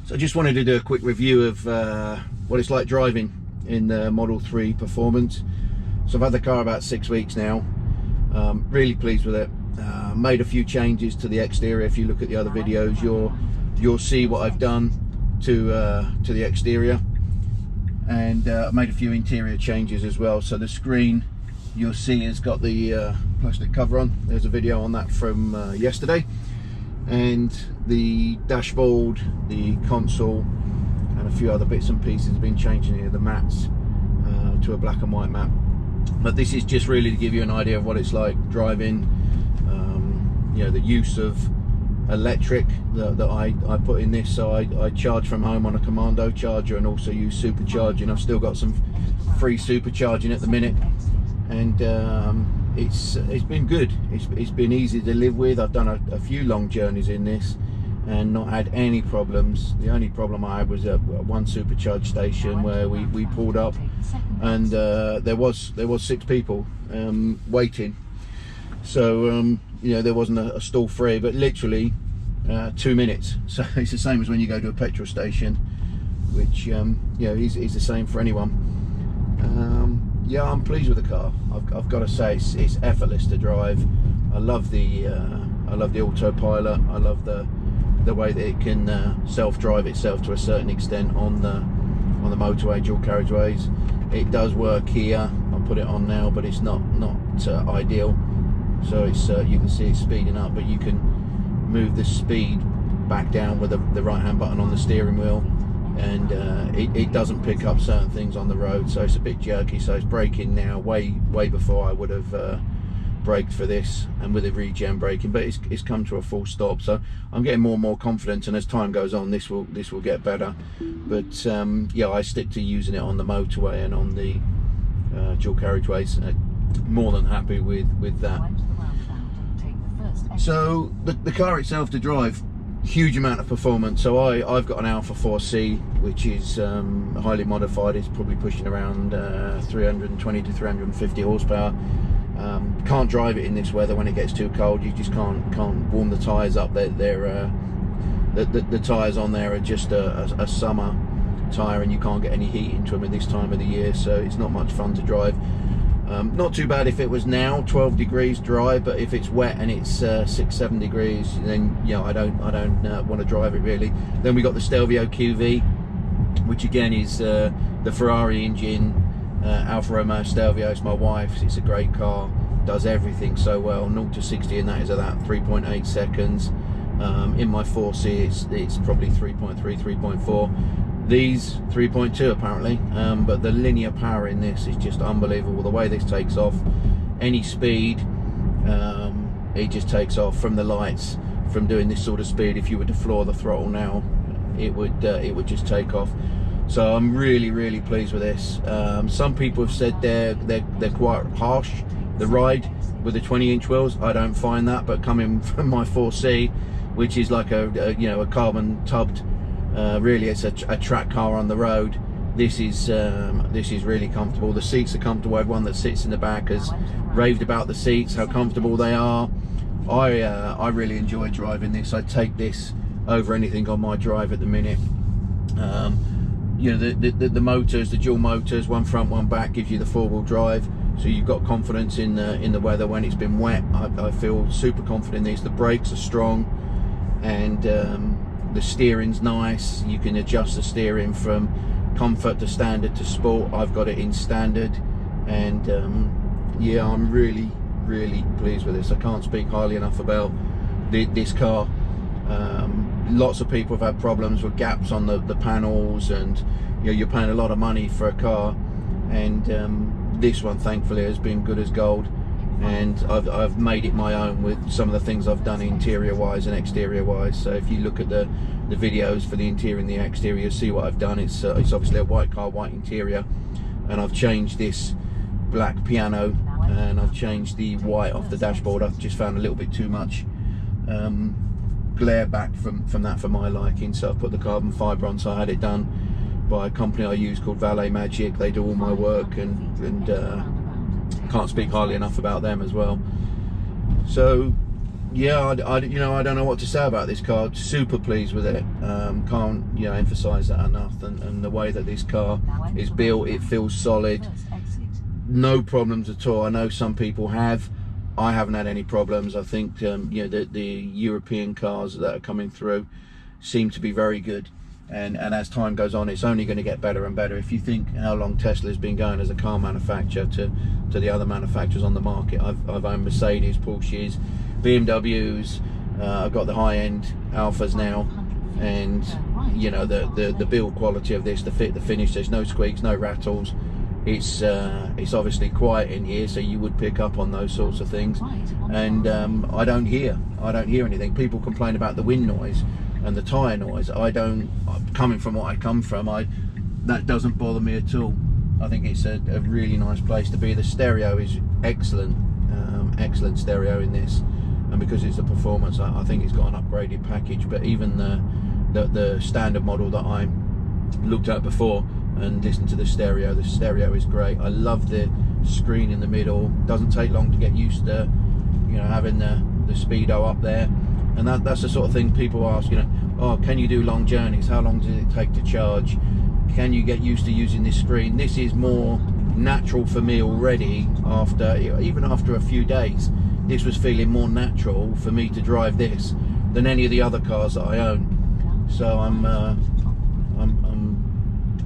So I just wanted to do a quick review of what it's like driving in the Model 3 Performance. So I've had the car about 6 weeks now. Really pleased with it. Made a few changes to the exterior. If you look at the other videos, you'll see what I've done to the exterior, and made a few interior changes as well. So the screen, you'll see, has got the plastic cover on. There's a video on that from yesterday. And the dashboard, the console, and a few other bits and pieces have been changing here. The mats to a black and white mat. But this is just really to give you an idea of what it's like driving. You know, the use of electric that I put in this. So I charge from home on a commando charger and also use supercharging. I've still got some free supercharging at the minute, and it's been good. It's been easy to live with. I've done a few long journeys in this and not had any problems. The only problem I had was at one supercharge station where we pulled up, and there was 6 people waiting. So you know, there wasn't a stall free, but literally 2 minutes. So it's the same as when you go to a petrol station, which you know, is the same for anyone. Yeah, I'm pleased with the car. I've got to say, it's effortless to drive. I love the autopilot. I love the way that it can self-drive itself to a certain extent on the motorway, dual carriageways. It does work here. I'll put it on now, but it's not ideal. So it's you can see it's speeding up, but you can move the speed back down with the right-hand button on the steering wheel. And it doesn't pick up certain things on the road, so it's a bit jerky. So it's braking now way before I would have braked for this, and with the regen braking, but it's come to a full stop. So I'm getting more and more confident, and as time goes on, this will get better. But yeah, I stick to using it on the motorway and on the dual carriageways. More than happy with that. So the car itself to drive, huge amount of performance. So I've got an Alfa 4C, which is highly modified. It's probably pushing around 320 to 350 horsepower. Can't drive it in this weather when it gets too cold. You just can't warm the tyres up. The tyres on there are just a summer tyre, and you can't get any heat into them at this time of the year, so it's not much fun to drive. Not too bad if it was now 12 degrees dry, but if it's wet and it's 6-7 degrees, then you know, I don't want to drive it really. Then we got the Stelvio QV, which again is the Ferrari engine, Alfa Romeo Stelvio. It's my wife's. It's a great car, does everything so well. 0 to 60 in that is about 3.8 seconds. In my 4C it's probably 3.3, 3.4. These 3.2 apparently, but the linear power in this is just unbelievable. The way this takes off, any speed, it just takes off from the lights. From doing this sort of speed, if you were to floor the throttle now, it would just take off. So I'm really pleased with this. Some people have said they're quite harsh, the ride with the 20-inch wheels. I don't find that, but coming from my 4C, which is like a you know, a carbon tubbed, really it's a track car on the road, this is really comfortable. The seats are comfortable. Everyone that sits in the back has raved about the seats, how comfortable they are. I really enjoy driving this. I take this over anything on my drive at the minute. You know, the motors, the dual motors, one front one back, gives you the 4-wheel drive, so you've got confidence in the weather. When it's been wet, I feel super confident in these. The brakes are strong, and the steering's nice. You can adjust the steering from comfort to standard to sport. I've got it in standard, and yeah, I'm really pleased with this. I can't speak highly enough about this car. Lots of people have had problems with gaps on the panels, and you know, you're paying a lot of money for a car, and this one thankfully has been good as gold. And I've made it my own with some of the things I've done interior wise and exterior wise. So if you look at the videos for the interior and the exterior, you'll see what I've done. It's obviously a white car, white interior, and I've changed this black piano, and I've changed the white off the dashboard. I've just found a little bit too much glare back from that for my liking, so I've put the carbon fibre on. So I had it done by a company I use called Valet Magic. They do all my work, and can't speak highly enough about them as well. So Yeah, you know, I don't know what to say about this car. Super pleased with it. Can't, you know, emphasize that enough. And the way that this car is built, it feels solid. No problems at all. I know some people have. I haven't had any problems. I think you know, the European cars that are coming through seem to be very good. And as time goes on, it's only going to get better and better. If you think how long Tesla's been going as a car manufacturer to the other manufacturers on the market, I've owned Mercedes, Porsches, BMWs, I've got the high-end Alfas now, and you know, the build quality of this, the fit, the finish, there's no squeaks, no rattles. It's obviously quiet in here, so you would pick up on those sorts of things. And I don't hear anything. People complain about the wind noise and the tyre noise. Coming from what I come from, that doesn't bother me at all. I think it's a really nice place to be. The stereo is excellent, excellent stereo in this, and because it's a performance, I think it's got an upgraded package. But even the standard model that I looked at before and listened to the stereo is great. I love the screen in the middle. Doesn't take long to get used to, you know, having the speedo up there. And that's the sort of thing people ask, you know, oh, can you do long journeys? How long does it take to charge? Can you get used to using this screen? This is more natural for me already. Even after a few days, this was feeling more natural for me to drive this than any of the other cars that I own. So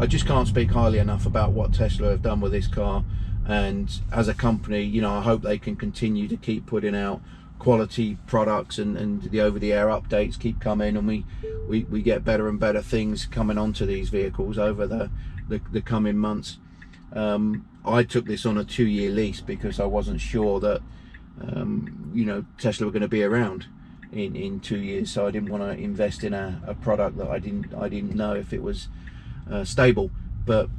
I just can't speak highly enough about what Tesla have done with this car. And as a company, you know, I hope they can continue to keep putting out quality products, and the over-the-air updates keep coming, and we get better and better things coming onto these vehicles over the coming months. I took this on a 2-year lease because I wasn't sure that you know, Tesla were going to be around in 2 years, so I didn't want to invest in a product that I didn't know if it was stable. But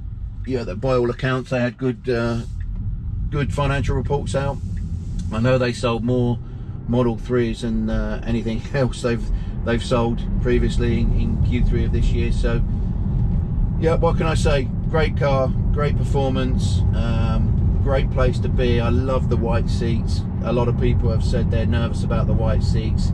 yeah, by all accounts, they had good financial reports out. I know they sold more Model 3s and anything else they've sold previously in Q3 of this year. So yeah, what can I say? Great car, great performance, great place to be. I love the white seats. A lot of people have said they're nervous about the white seats.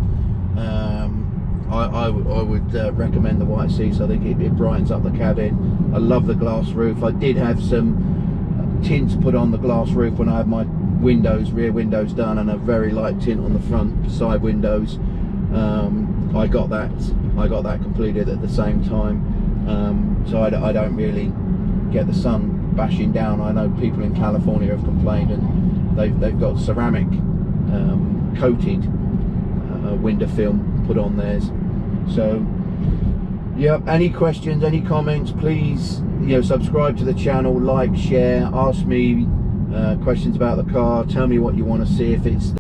I would recommend the white seats. I think it brightens up the cabin. I love the glass roof. I did have some tints put on the glass roof when I had my rear windows done, and a very light tint on the front side windows. I got that completed at the same time, so I don't really get the sun bashing down. I know people in California have complained, and they've got ceramic coated window film put on theirs. So yeah, any questions, any comments, please, you know, subscribe to the channel, like, share, ask me questions about the car, tell me what you want to see. If it's